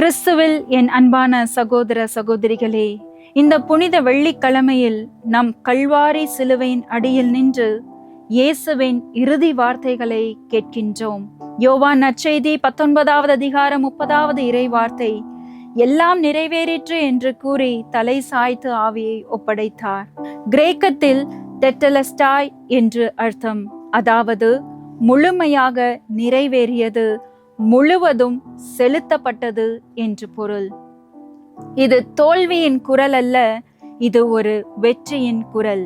கிறிஸ்துவில் என் அன்பான சகோதர சகோதரிகளே, இந்த புனித வெள்ளிக்கிழமையில் நம் கல்வாரி சிலுவையின் அடியில் நின்று இயேசுவின் இறுதி வார்த்தைகளை கேட்கின்றோம். யோவான் நற்செய்தி 19வது அதிகாரம் 30வது இறை வார்த்தை, எல்லாம் நிறைவேறிற்று என்று கூறி தலை சாய்த்து ஆவியை ஒப்படைத்தார். கிரேக்கத்தில் டெட்டலஸ்டாய் என்று அர்த்தம், அதாவது முழுமையாக நிறைவேறியது, முழுவதும் செலுத்தப்பட்டது என்று பொருள். இது தோல்வியின் குரல் அல்ல, இது ஒரு வெற்றியின் குரல்.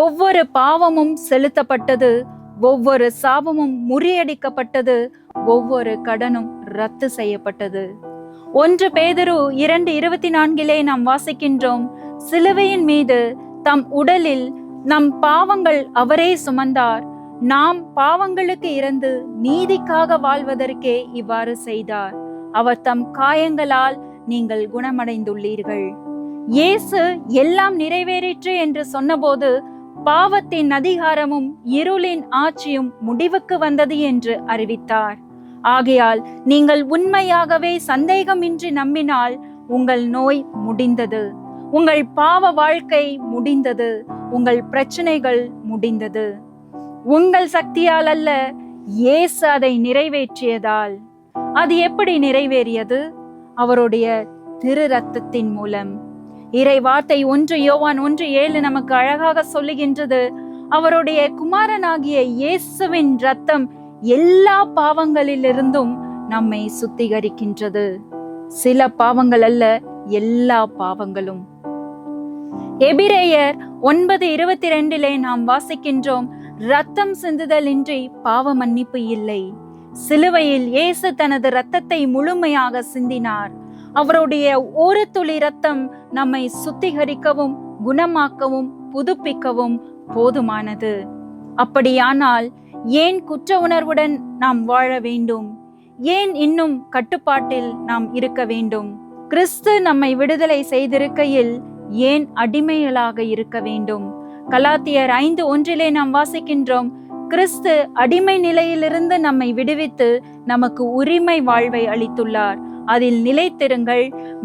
ஒவ்வொரு பாவமும் செலுத்தப்பட்டது, ஒவ்வொரு சாபமும் முறியடிக்கப்பட்டது, ஒவ்வொரு கடனும் ரத்து செய்யப்பட்டது. 1 பேதுரு 2:24 நாம் வாசிக்கின்றோம், சிலுவையின் மீது தம் உடலில் நம் பாவங்கள் அவரே சுமந்தார், நாம் பாவங்களுக்கு இறந்து நீதிக்காக வாழ்வதற்கே இவ்வாறு செய்தார், அவர் தம் காயங்களால் நீங்கள் குணமடைந்துள்ளீர்கள். இயேசு எல்லாம் நிறைவேறிற்று என்று சொன்னபோது பாவத்தின் அதிகாரமும் இருளின் ஆட்சியும் முடிவுக்கு வந்தது என்று அறிவித்தார். ஆகையால் நீங்கள் உண்மையாகவே சந்தேகமின்றி நம்பினால் உங்கள் நோய் முடிந்தது, உங்கள் பாவ வாழ்க்கை முடிந்தது, உங்கள் பிரச்சனைகள் முடிந்தது. உங்கள் சக்தியால் அல்ல, இயேசு அதை நிறைவேற்றியதால். அது எப்படி நிறைவேறியது? அவருடைய திரு ரத்தத்தின் மூலம். இறை வார்த்தை 1 யோவான் 1:7 நமக்கு அழகாக சொல்லுகின்றது, அவருடைய குமாரனாகிய இயேசுவின் ரத்தம் எல்லா பாவங்களிலிருந்தும் நம்மை சுத்திகரிக்கின்றது. சில பாவங்கள் அல்ல, எல்லா பாவங்களும். எபிரேயர் 9:22 நாம் வாசிக்கின்றோம், ரத்தம் சிந்துதல் இன்றி பாவ மன்னிப்பு இல்லை. சிலுவையில் இயேசு தனது இரத்தத்தை முழுமையாக சிந்தினார். அவருடைய ஒரு துளி ரத்தம் நம்மை சுத்திகரிக்கவும் குணமாக்கவும் புதுப்பிக்கவும் போதுமானது. அப்படியானால் ஏன் குற்ற உணர்வுடன் நாம் வாழ வேண்டும்? ஏன் இன்னும் கட்டுப்பாட்டில் நாம் இருக்க வேண்டும்? கிறிஸ்து நம்மை விடுதலை செய்திருக்கையில் ஏன் அடிமைகளாக இருக்க வேண்டும்? கலாத்தியர் 5:1 நாம் வாசிக்கின்றோம், கிறிஸ்து அடிமை நிலையிலிருந்து நம்மை விடுவித்து நமக்கு உரிமை வாழ்வை அளித்துள்ளார், அதில் நிலைத்திருங்கள்,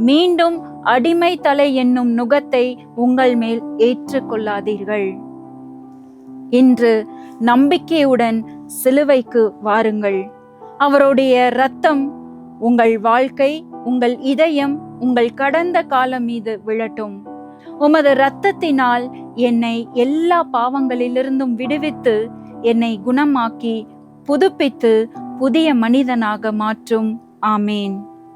மீண்டும் அடிமை தலை என்னும் நுகத்தை உங்கள் மேல் ஏற்றுக்கொள்ளாதீர்கள். இன்று நம்பிக்கையுடன் சிலுவைக்கு வாருங்கள். அவருடைய இரத்தம் உங்கள் வாழ்க்கை, உங்கள் இதயம், உங்கள் கடந்த காலம் மீது விழட்டும். உமது இரத்தத்தினால் என்னை எல்லா பாவங்களிலிருந்தும் விடுவித்து என்னை குணமாக்கி புதுப்பித்து புதிய மனிதனாக மாற்றும். ஆமேன்.